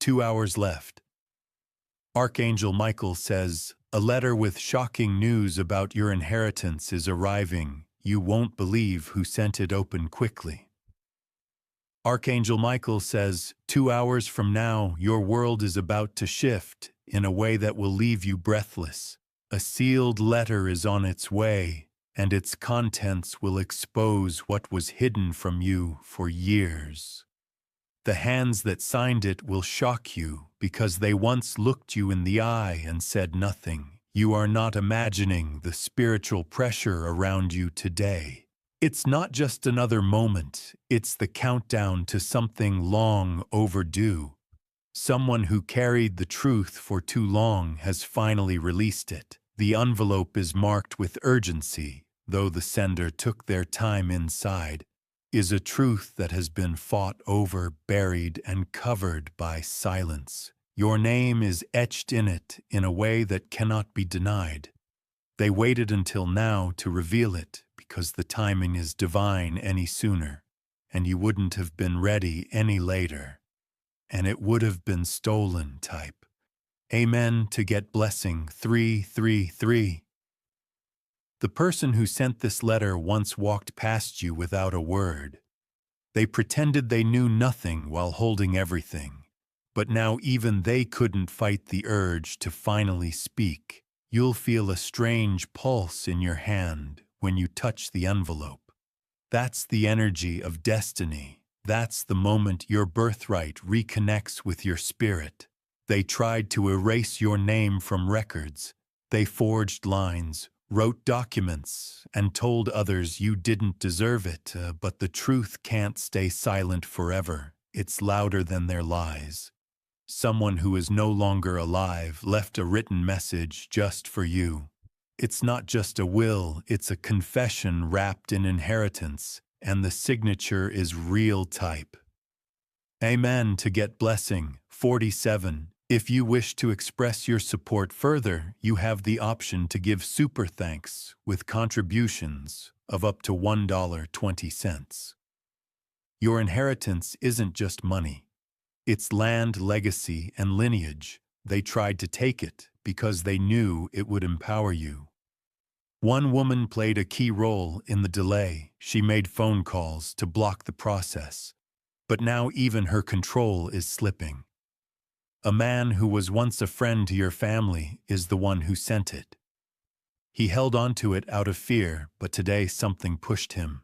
2 hours left. Archangel Michael says, a letter with shocking news about your inheritance is arriving. You won't believe who sent it. Open quickly. Archangel Michael says, 2 hours from now, your world is about to shift in a way that will leave you breathless. A sealed letter is on its way, and its contents will expose what was hidden from you for years. The hands that signed it will shock you because they once looked you in the eye and said nothing. You are not imagining the spiritual pressure around you today. It's not just another moment, it's the countdown to something long overdue. Someone who carried the truth for too long has finally released it. The envelope is marked with urgency, though the sender took their time inside. Is a truth that has been fought over, buried, and covered by silence. Your name is etched in it in a way that cannot be denied. They waited until now to reveal it because the timing is divine any sooner, and you wouldn't have been ready any later. And it would have been stolen. Type Amen to get blessing 333. The person who sent this letter once walked past you without a word. They pretended they knew nothing while holding everything, but now even they couldn't fight the urge to finally speak. You'll feel a strange pulse in your hand when you touch the envelope. That's the energy of destiny. That's the moment your birthright reconnects with your spirit. They tried to erase your name from records. They forged lines, wrote documents, and told others you didn't deserve it, but the truth can't stay silent forever. It's louder than their lies. Someone who is no longer alive left a written message just for you. It's not just a will, it's a confession wrapped in inheritance, and the signature is real. Type Amen to get blessing 47. If you wish to express your support further, you have the option to give super thanks with contributions of up to $1.20. Your inheritance isn't just money. It's land, legacy, and lineage. They tried to take it because they knew it would empower you. One woman played a key role in the delay. She made phone calls to block the process. But now even her control is slipping. A man who was once a friend to your family is the one who sent it. He held on to it out of fear, but today something pushed him.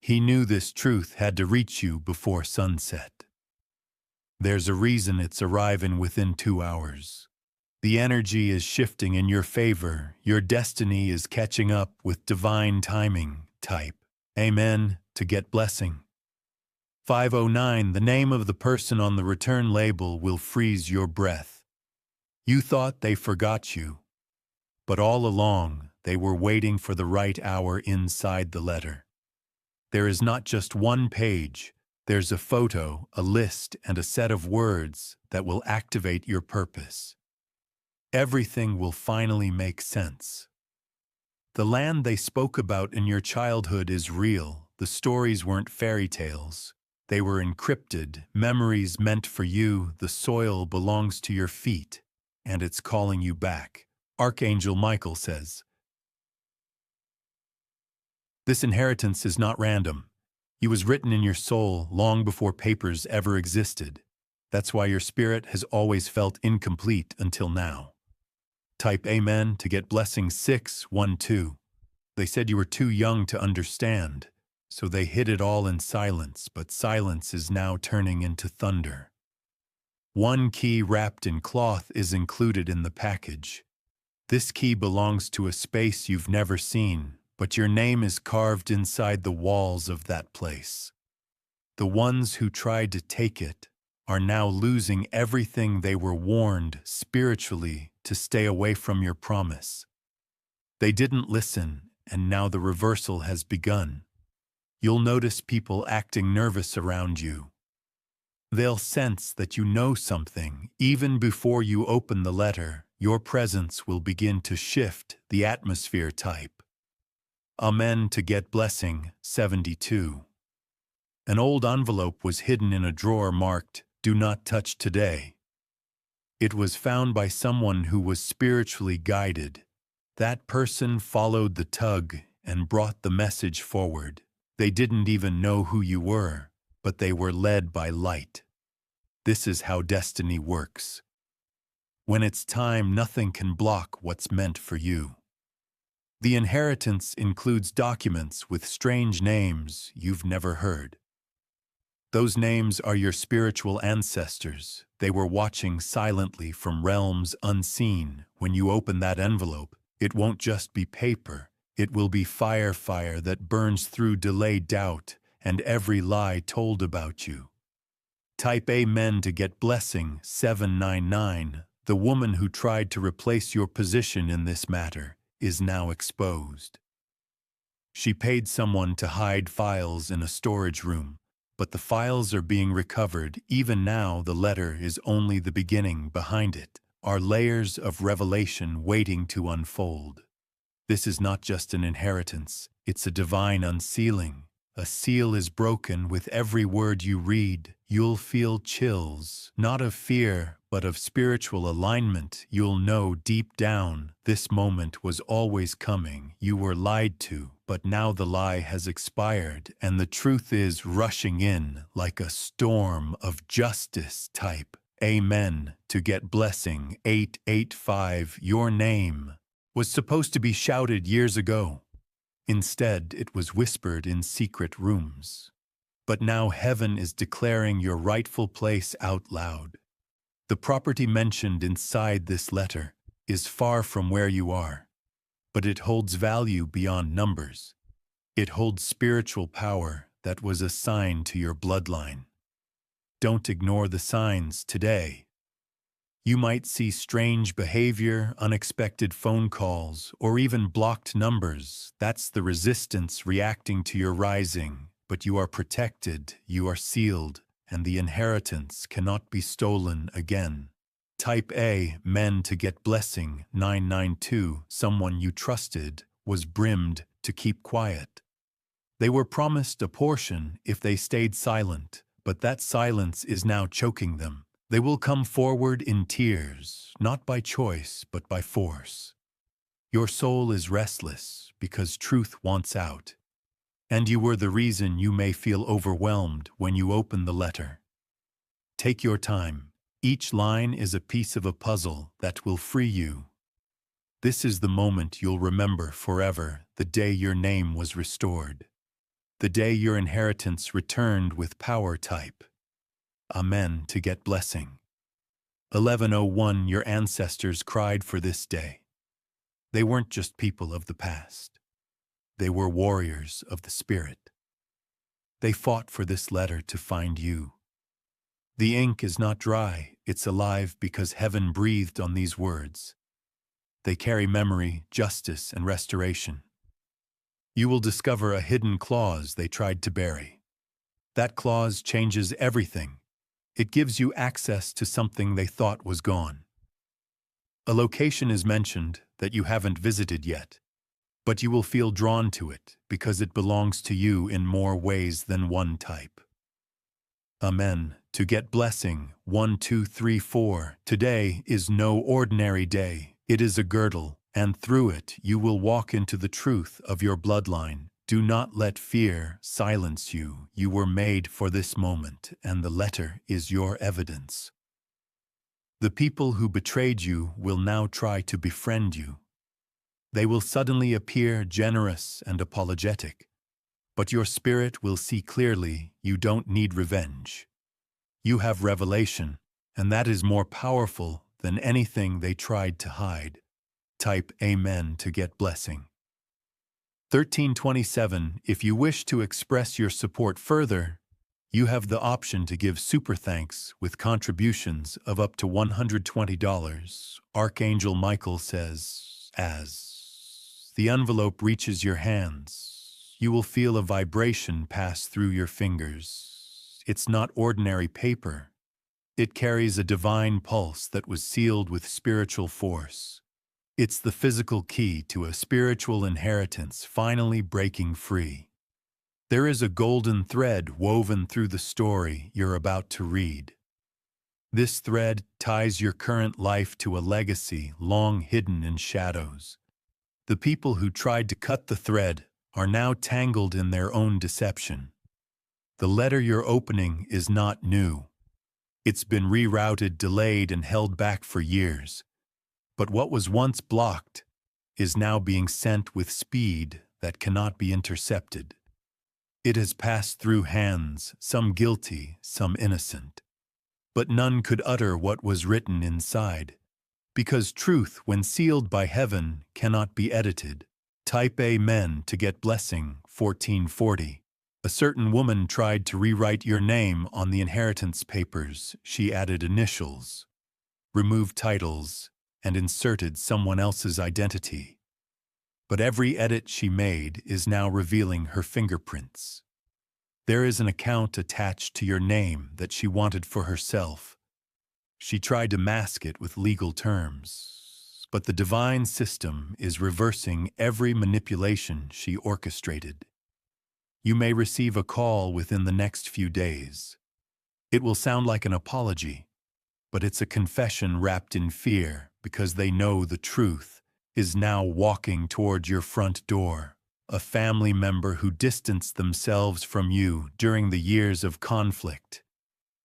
He knew this truth had to reach you before sunset. There's a reason it's arriving within 2 hours. The energy is shifting in your favor. Your destiny is catching up with divine timing. Type Amen to get blessing. 509. The name of the person on the return label will freeze your breath. You thought they forgot you, but all along they were waiting for the right hour inside the letter. There is not just one page, there's a photo, a list, and a set of words that will activate your purpose. Everything will finally make sense. The land they spoke about in your childhood is real. The stories weren't fairy tales. They were encrypted, memories meant for you. The soil belongs to your feet, and it's calling you back. Archangel Michael says, this inheritance is not random. It was written in your soul long before papers ever existed. That's why your spirit has always felt incomplete until now. Type Amen to get blessing 612. They said you were too young to understand. So they hid it all in silence, but silence is now turning into thunder. One key wrapped in cloth is included in the package. This key belongs to a space you've never seen, but your name is carved inside the walls of that place. The ones who tried to take it are now losing everything they were warned spiritually to stay away from your promise. They didn't listen, and now the reversal has begun. You'll notice people acting nervous around you. They'll sense that you know something. Even before you open the letter, your presence will begin to shift the atmosphere. Type Amen to get blessing 72. An old envelope was hidden in a drawer marked Do not touch today. It was found by someone who was spiritually guided. That person followed the tug and brought the message forward. They didn't even know who you were, but they were led by light. This is how destiny works. When it's time, nothing can block what's meant for you. The inheritance includes documents with strange names you've never heard. Those names are your spiritual ancestors. They were watching silently from realms unseen. When you open that envelope, it won't just be paper. It will be fire that burns through delayed doubt and every lie told about you. Type Amen to get blessing 799. The woman who tried to replace your position in this matter is now exposed. She paid someone to hide files in a storage room, but the files are being recovered. Even now, the letter is only the beginning. Behind it are layers of revelation waiting to unfold. This is not just an inheritance, it's a divine unsealing. A seal is broken with every word you read. You'll feel chills, not of fear, but of spiritual alignment. You'll know deep down, this moment was always coming. You were lied to, but now the lie has expired, and the truth is rushing in like a storm of justice. Type Amen to get blessing 885. Your name was supposed to be shouted years ago. Instead, it was whispered in secret rooms. But now heaven is declaring your rightful place out loud. The property mentioned inside this letter is far from where you are, but it holds value beyond numbers. It holds spiritual power that was assigned to your bloodline. Don't ignore the signs today. You might see strange behavior, unexpected phone calls, or even blocked numbers. That's the resistance reacting to your rising. But you are protected, you are sealed, and the inheritance cannot be stolen again. Type Amen to get blessing 992. Someone you trusted was brimmed to keep quiet. They were promised a portion if they stayed silent, but that silence is now choking them. They will come forward in tears, not by choice, but by force. Your soul is restless because truth wants out. And you were the reason. You may feel overwhelmed when you open the letter. Take your time. Each line is a piece of a puzzle that will free you. This is the moment you'll remember forever, the day your name was restored. The day your inheritance returned with power. Type Amen to get blessing 1101. Your ancestors cried for this day. They weren't just people of the past. They were warriors of the spirit. They fought for this letter to find you. The ink is not dry, it's alive because heaven breathed on these words. They carry memory, justice, and restoration. You will discover a hidden clause they tried to bury. That clause changes everything. It gives you access to something they thought was gone. A location is mentioned that you haven't visited yet, but you will feel drawn to it because it belongs to you in more ways than one. Type Amen to get blessing 1234. Today is no ordinary day. It is a girdle, and through it you will walk into the truth of your bloodline. Do not let fear silence you. You were made for this moment, and the letter is your evidence. The people who betrayed you will now try to befriend you. They will suddenly appear generous and apologetic, but your spirit will see clearly you don't need revenge. You have revelation, and that is more powerful than anything they tried to hide. Type Amen to get blessing 1327. If you wish to express your support further, you have the option to give super thanks with contributions of up to $120. Archangel Michael says, as the envelope reaches your hands, you will feel a vibration pass through your fingers. It's not ordinary paper. It carries a divine pulse that was sealed with spiritual force. It's the physical key to a spiritual inheritance finally breaking free. There is a golden thread woven through the story you're about to read. This thread ties your current life to a legacy long hidden in shadows. The people who tried to cut the thread are now tangled in their own deception. The letter you're opening is not new. It's been rerouted, delayed, and held back for years. But what was once blocked is now being sent with speed that cannot be intercepted. It has passed through hands, some guilty, some innocent. But none could utter what was written inside, because truth, when sealed by heaven, cannot be edited. Type Amen to get blessing, 1440. A certain woman tried to rewrite your name on the inheritance papers. She added initials, removed titles, and inserted someone else's identity. But every edit she made is now revealing her fingerprints. There is an account attached to your name that she wanted for herself. She tried to mask it with legal terms, but the divine system is reversing every manipulation she orchestrated. You may receive a call within the next few days. It will sound like an apology, but it's a confession wrapped in fear because they know the truth is now walking toward your front door. A family member who distanced themselves from you during the years of conflict.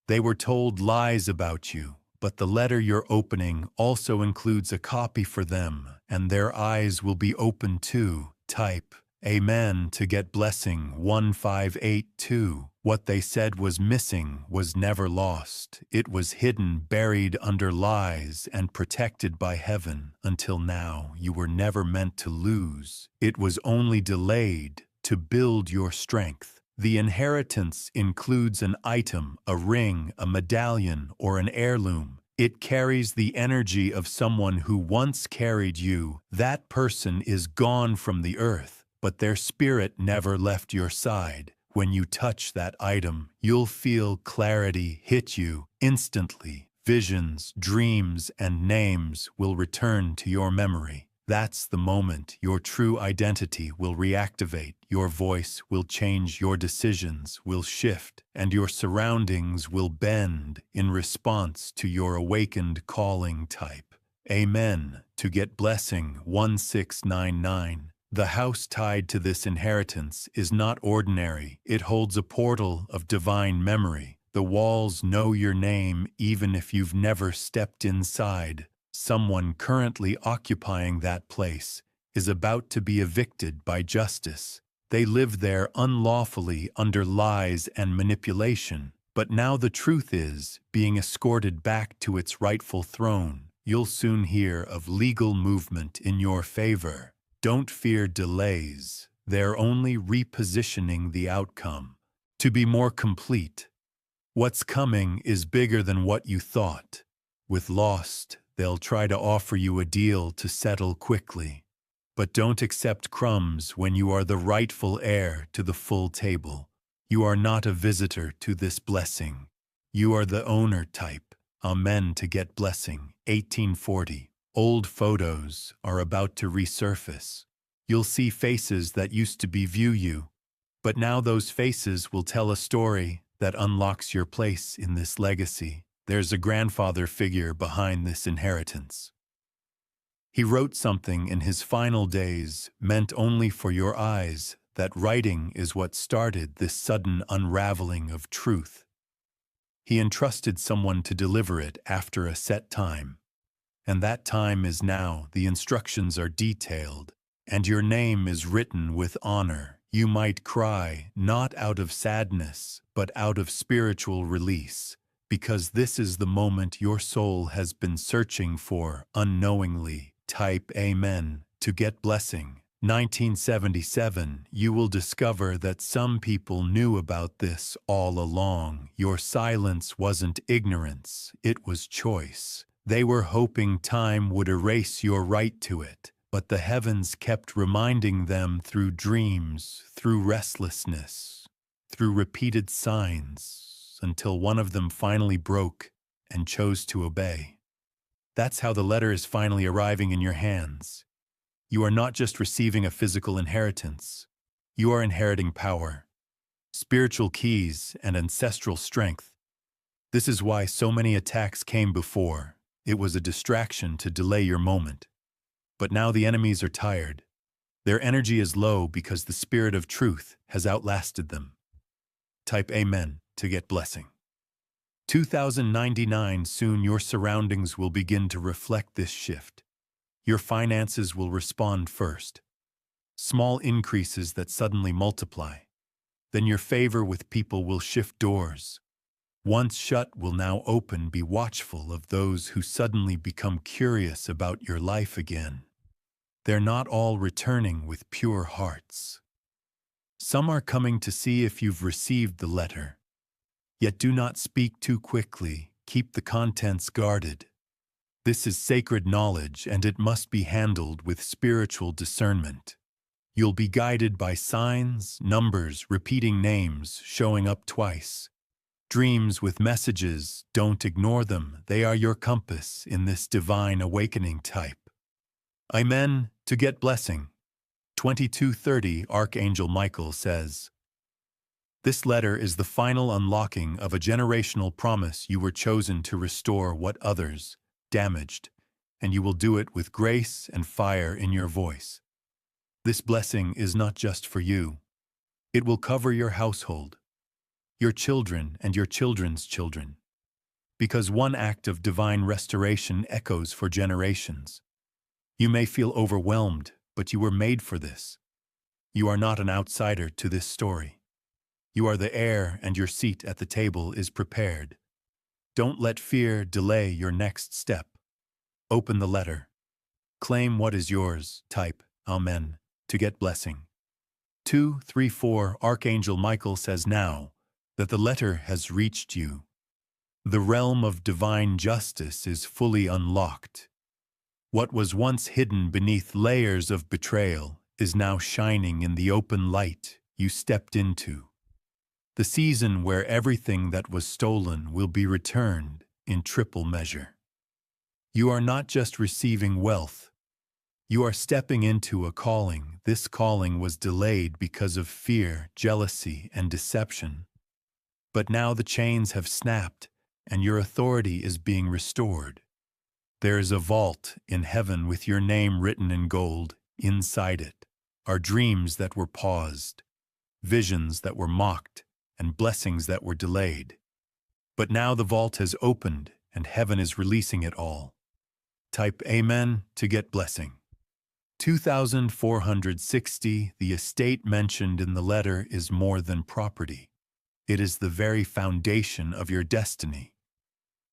They were told lies about you, but the letter you're opening also includes a copy for them, and their eyes will be open too. Type Amen to get blessing, 1582. What they said was missing was never lost. It was hidden, buried under lies, and protected by heaven. Until now, you were never meant to lose. It was only delayed to build your strength. The inheritance includes an item, a ring, a medallion, or an heirloom. It carries the energy of someone who once carried you. That person is gone from the earth, but their spirit never left your side. When you touch that item, you'll feel clarity hit you instantly. Visions, dreams, and names will return to your memory. That's the moment your true identity will reactivate. Your voice will change, your decisions will shift, and your surroundings will bend in response to your awakened calling. Type Amen to get blessing, 1699. The house tied to this inheritance is not ordinary. It holds a portal of divine memory. The walls know your name even if you've never stepped inside. Someone currently occupying that place is about to be evicted by justice. They lived there unlawfully under lies and manipulation, but now the truth is being escorted back to its rightful throne. You'll soon hear of legal movement in your favor. Don't fear delays. They're only repositioning the outcome to be more complete. What's coming is bigger than what you thought. With Lost, they'll try to offer you a deal to settle quickly. But don't accept crumbs when you are the rightful heir to the full table. You are not a visitor to this blessing. You are the owner. Type Amen to get blessing, 1840. Old photos are about to resurface. You'll see faces that used to view you, but now those faces will tell a story that unlocks your place in this legacy. There's a grandfather figure behind this inheritance. He wrote something in his final days meant only for your eyes. That writing is what started this sudden unraveling of truth. He entrusted someone to deliver it after a set time. And that time is now. The instructions are detailed, and your name is written with honor. You might cry, not out of sadness, but out of spiritual release, because this is the moment your soul has been searching for unknowingly. Type Amen to get blessing, 1977. You will discover that some people knew about this all along. Your silence wasn't ignorance, it was choice. They were hoping time would erase your right to it, but the heavens kept reminding them through dreams, through restlessness, through repeated signs, until one of them finally broke and chose to obey. That's how the letter is finally arriving in your hands. You are not just receiving a physical inheritance. You are inheriting power, spiritual keys, and ancestral strength. This is why so many attacks came before. It was a distraction to delay your moment. But now the enemies are tired. Their energy is low because the spirit of truth has outlasted them. Type Amen to get blessing. 2099, soon your surroundings will begin to reflect this shift. Your finances will respond first. Small increases that suddenly multiply. Then your favor with people will shift doors. Once shut will now open. Be watchful of those who suddenly become curious about your life again. They're not all returning with pure hearts. Some are coming to see if you've received the letter. Yet do not speak too quickly. Keep the contents guarded. This is sacred knowledge, and it must be handled with spiritual discernment. You'll be guided by signs, numbers, repeating names, showing up twice. Dreams with messages, don't ignore them. They are your compass in this divine awakening type. Amen to get blessing. 2230 Archangel Michael says, this letter is the final unlocking of a generational promise. You were chosen to restore what others damaged, and you will do it with grace and fire in your voice. This blessing is not just for you. It will cover your household, your children and your children's children, because one act of divine restoration echoes for generations. You may feel overwhelmed, but you were made for this. You are not an outsider to this story. You are the heir, and your seat at the table is prepared. Don't let fear delay your next step. Open the letter. Claim what is yours. Type Amen to get blessing. 234 Archangel Michael says now that the letter has reached you. The realm of divine justice is fully unlocked. What was once hidden beneath layers of betrayal is now shining in the open light you stepped into. The season where everything that was stolen will be returned in triple measure. You are not just receiving wealth. You are stepping into a calling. This calling was delayed because of fear, jealousy, and deception. But now the chains have snapped, and your authority is being restored. There is a vault in heaven with your name written in gold. Inside it are dreams that were paused, visions that were mocked, and blessings that were delayed. But now the vault has opened, and heaven is releasing it all. Type Amen to get blessing. 2460 The estate mentioned in the letter is more than property. It is the very foundation of your destiny.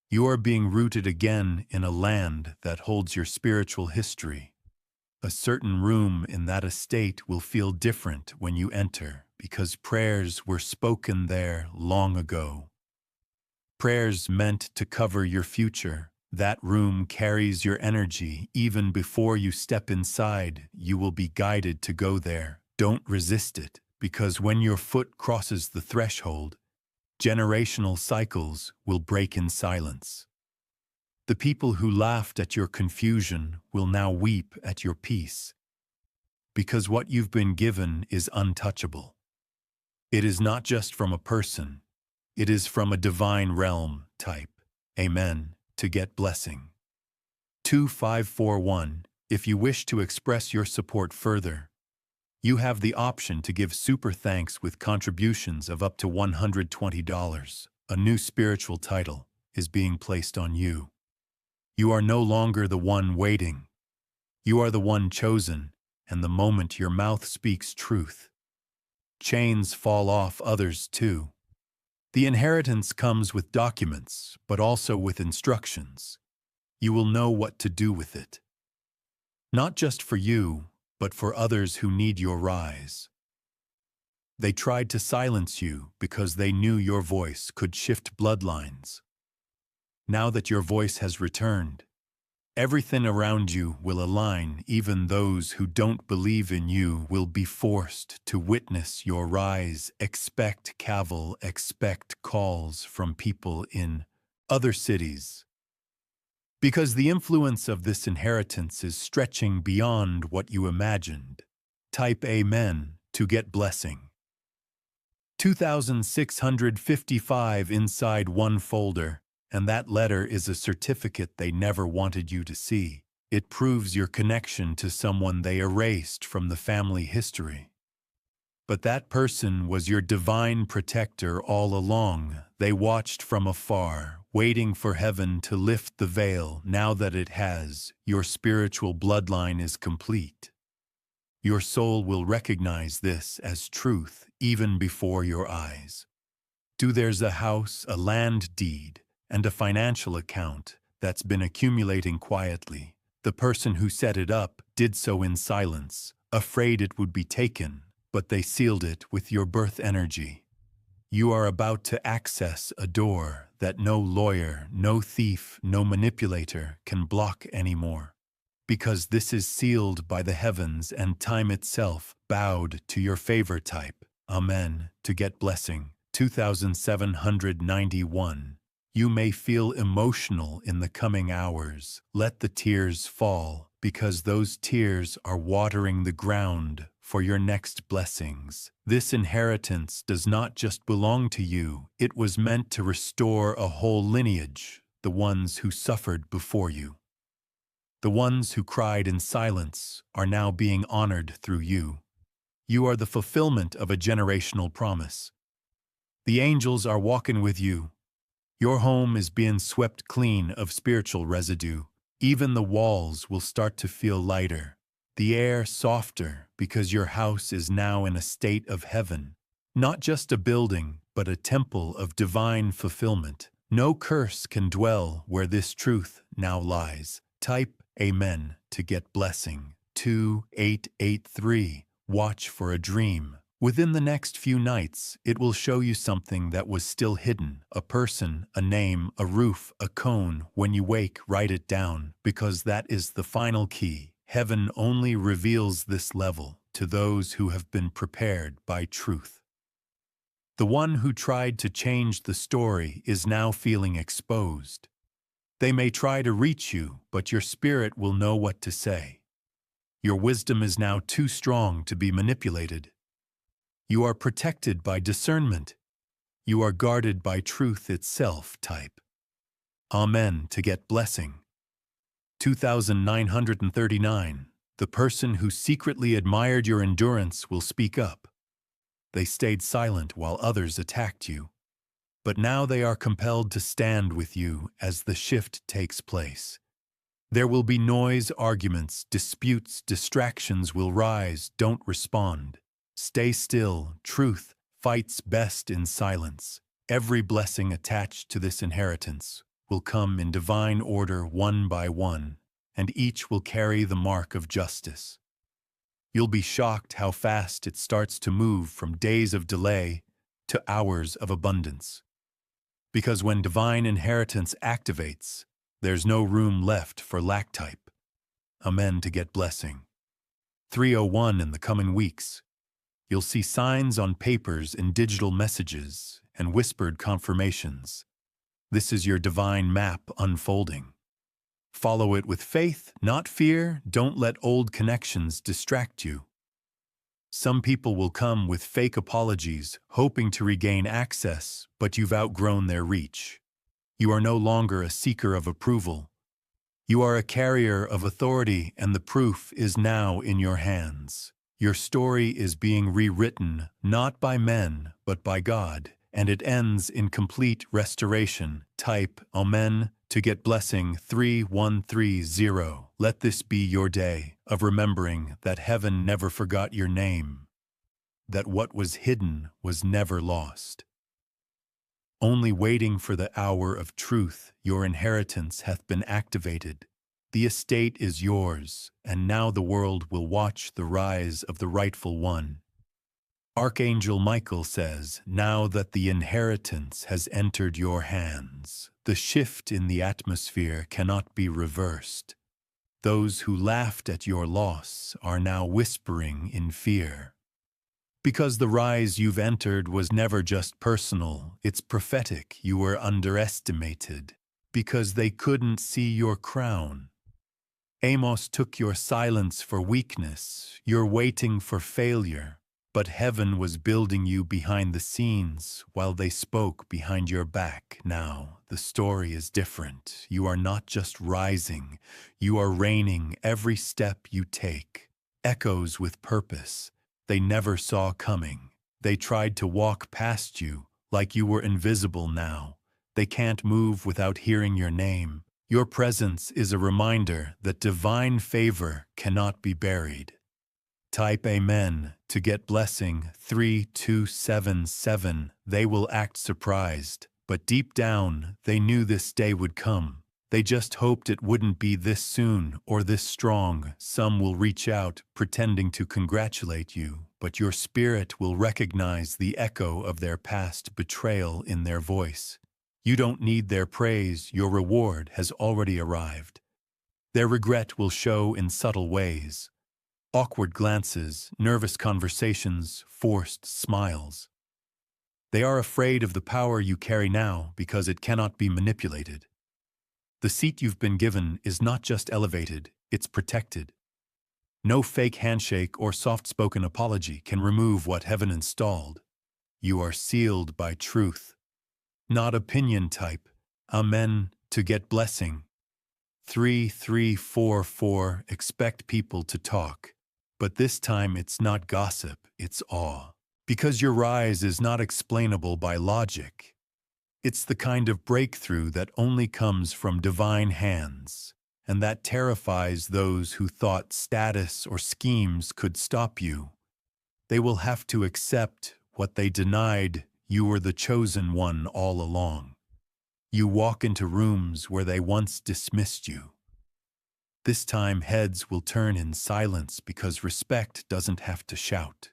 You are being rooted again in a land that holds your spiritual history. A certain room in that estate will feel different when you enter, because prayers were spoken there long ago. Prayers meant to cover your future. That room carries your energy. Even before you step inside, you will be guided to go there. Don't resist it, because when your foot crosses the threshold, generational cycles will break in silence. The people who laughed at your confusion will now weep at your peace, because what you've been given is untouchable. It is not just from a person, it is from a divine realm. Type Amen to get blessing. 2541 If you wish to express your support further, you have the option to give super thanks with contributions of up to $120. A new spiritual title is being placed on you. You are no longer the one waiting. You are the one chosen, and the moment your mouth speaks truth, chains fall off others too. The inheritance comes with documents, but also with instructions. You will know what to do with it. Not just for you, but for others who need your rise. They tried to silence you because they knew your voice could shift bloodlines. Now that your voice has returned, everything around you will align. Even those who don't believe in you will be forced to witness your rise. Expect cavil, expect calls from people in other cities, because the influence of this inheritance is stretching beyond what you imagined. Type Amen to get blessing. 2,655 inside one folder, and that letter is a certificate they never wanted you to see. It proves your connection to someone they erased from the family history. But that person was your divine protector all along. They watched from afar, waiting for heaven to lift the veil. Now that it has, your spiritual bloodline is complete. Your soul will recognize this as truth even before your eyes. There's a house, a land deed, and a financial account that's been accumulating quietly. The person who set it up did so in silence, afraid it would be taken, but they sealed it with your birth energy. You are about to access a door that no lawyer, no thief, no manipulator can block anymore. Because this is sealed by the heavens and time itself bowed to your favor type. Amen. To get blessing. 2791. You may feel emotional in the coming hours. Let the tears fall, because those tears are watering the ground for your next blessings. This inheritance does not just belong to you. It was meant to restore a whole lineage, the ones who suffered before you. The ones who cried in silence are now being honored through you. You are the fulfillment of a generational promise. The angels are walking with you. Your home is being swept clean of spiritual residue. Even the walls will start to feel lighter, the air softer, because your house is now in a state of heaven. Not just a building, but a temple of divine fulfillment. No curse can dwell where this truth now lies. Type Amen to get blessing. 2883. Watch for a dream. Within the next few nights, it will show you something that was still hidden. A person, a name, a roof, a cone. When you wake, write it down, because that is the final key. Heaven only reveals this level to those who have been prepared by truth. The one who tried to change the story is now feeling exposed. They may try to reach you, but your spirit will know what to say. Your wisdom is now too strong to be manipulated. You are protected by discernment. You are guarded by truth itself. Type Amen to get blessing. 2939. The person who secretly admired your endurance will speak up. They stayed silent while others attacked you. But now they are compelled to stand with you as the shift takes place. There will be noise, arguments, disputes, distractions will rise. Don't respond. Stay still. Truth fights best in silence. Every blessing attached to this inheritance will come in divine order one by one, and each will carry the mark of justice. You'll be shocked how fast it starts to move from days of delay to hours of abundance. Because when divine inheritance activates, there's no room left for lack. Type Amen to get blessing. 301. In the coming weeks, you'll see signs on papers and digital messages and whispered confirmations. This is your divine map unfolding. Follow it with faith, not fear. Don't let old connections distract you. Some people will come with fake apologies, hoping to regain access, but you've outgrown their reach. You are no longer a seeker of approval. You are a carrier of authority, and the proof is now in your hands. Your story is being rewritten, not by men, but by God, and it ends in complete restoration. Type Amen to get blessing. 3130. Let this be your day of remembering that heaven never forgot your name, that what was hidden was never lost. Only waiting for the hour of truth, your inheritance hath been activated. The estate is yours, and now the world will watch the rise of the rightful one. Archangel Michael says, now that the inheritance has entered your hands, the shift in the atmosphere cannot be reversed. Those who laughed at your loss are now whispering in fear. Because the rise you've entered was never just personal, it's prophetic. You were underestimated because they couldn't see your crown. Amos took your silence for weakness. You're waiting for failure, But heaven was building you behind the scenes while they spoke behind your back. Now, the story is different. You are not just rising, you are reigning every step you take. Echoes with purpose they never saw coming. They tried to walk past you like you were invisible now. They can't move without hearing your name. Your presence is a reminder that divine favor cannot be buried. Type Amen to get blessing 3277. They will act surprised, but deep down they knew this day would come. They just hoped it wouldn't be this soon or this strong. Some will reach out, pretending to congratulate you, but your spirit will recognize the echo of their past betrayal in their voice. You don't need their praise, your reward has already arrived. Their regret will show in subtle ways. Awkward glances, nervous conversations, forced smiles. They are afraid of the power you carry now because it cannot be manipulated. The seat you've been given is not just elevated, it's protected. No fake handshake or soft-spoken apology can remove what heaven installed. You are sealed by truth, not opinion type. Amen to get blessing. 3344. Expect people to talk. But this time it's not gossip, it's awe. Because your rise is not explainable by logic. It's the kind of breakthrough that only comes from divine hands, and that terrifies those who thought status or schemes could stop you. They will have to accept what they denied. You were the chosen one all along. You walk into rooms where they once dismissed you. This time heads will turn in silence because respect doesn't have to shout.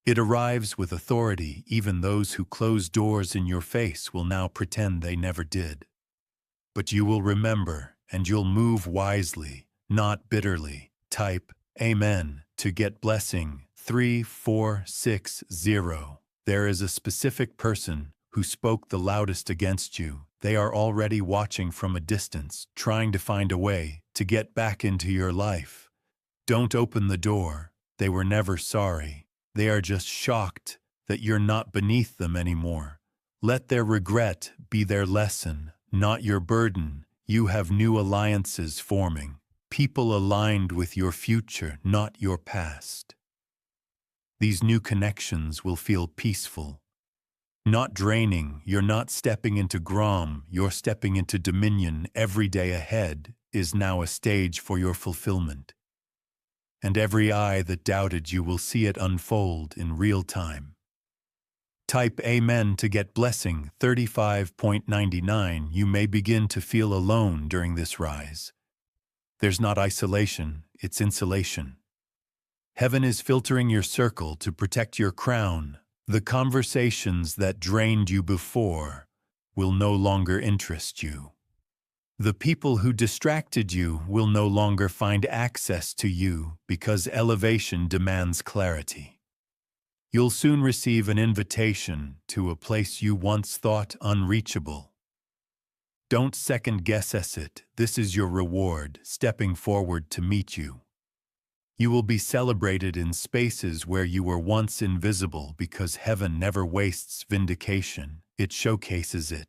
It arrives with authority. Even those who close doors in your face will now pretend they never did. But you will remember, and you'll move wisely, not bitterly. Type Amen to get blessing 3460. There is a specific person who spoke the loudest against you. They are already watching from a distance, trying to find a way to get back into your life. Don't open the door. They were never sorry. They are just shocked that you're not beneath them anymore. Let their regret be their lesson, not your burden. You have new alliances forming, people aligned with your future, not your past. These new connections will feel peaceful, not draining. You're not stepping into Grom, you're stepping into dominion. Every day ahead is now a stage for your fulfillment. And every eye that doubted you will see it unfold in real time. Type Amen to get blessing 35.99. You may begin to feel alone during this rise. There's not isolation, it's insulation. Heaven is filtering your circle to protect your crown. The conversations that drained you before will no longer interest you. The people who distracted you will no longer find access to you because elevation demands clarity. You'll soon receive an invitation to a place you once thought unreachable. Don't second-guess it. This is your reward, stepping forward to meet you. You will be celebrated in spaces where you were once invisible because heaven never wastes vindication. It showcases it.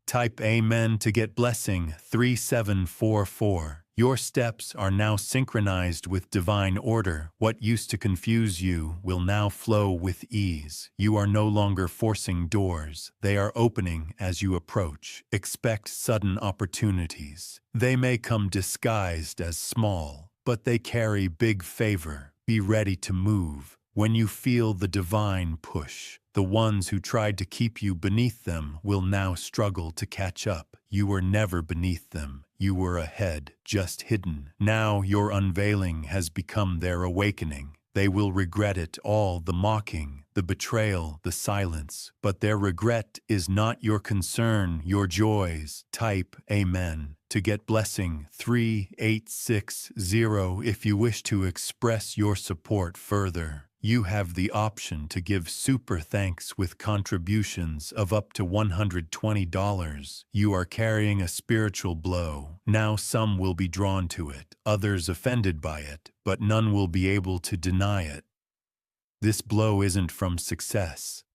Type Amen to get blessing 3744. Your steps are now synchronized with divine order. What used to confuse you will now flow with ease. You are no longer forcing doors. They are opening as you approach. Expect sudden opportunities. They may come disguised as small, but they carry big favor. Be ready to move. When you feel the divine push, the ones who tried to keep you beneath them will now struggle to catch up. You were never beneath them. You were ahead, just hidden. Now your unveiling has become their awakening. They will regret it all, the mocking, the betrayal, the silence. But their regret is not your concern, your joys. Type Amen to get blessing 3860. If you wish to express your support further, you have the option to give super thanks with contributions of up to $120. You are carrying a spiritual blow. Now some will be drawn to it, others offended by it, but none will be able to deny it. This blow isn't from success.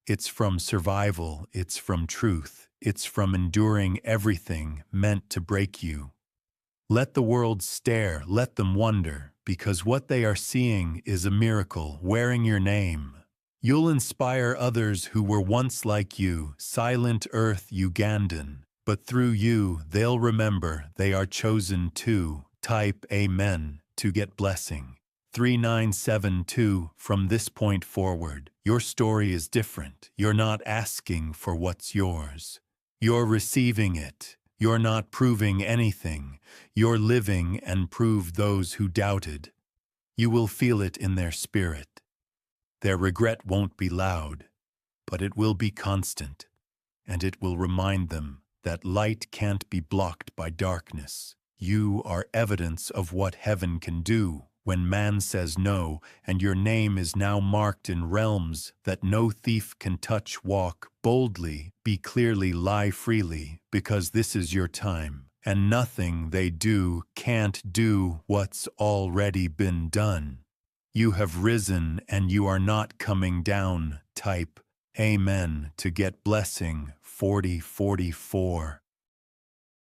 It's from survival, it's from truth, it's from enduring everything meant to break you. Let the world stare, let them wonder, because what they are seeing is a miracle wearing your name. You'll inspire others who were once like you, silent earth Ugandan, but through you they'll remember they are chosen too. Type Amen to get blessing. 3972. From this point forward, your story is different. You're not asking for what's yours. You're receiving it. You're not proving anything. You're living and prove those who doubted. You will feel it in their spirit. Their regret won't be loud, but it will be constant, and it will remind them that light can't be blocked by darkness. You are evidence of what heaven can do when man says no, and your name is now marked in realms that no thief can touch. Walk boldly, be clearly, lie freely, because this is your time, and nothing they do can't do what's already been done. You have risen and you are not coming down. Type Amen to get blessing. 4044.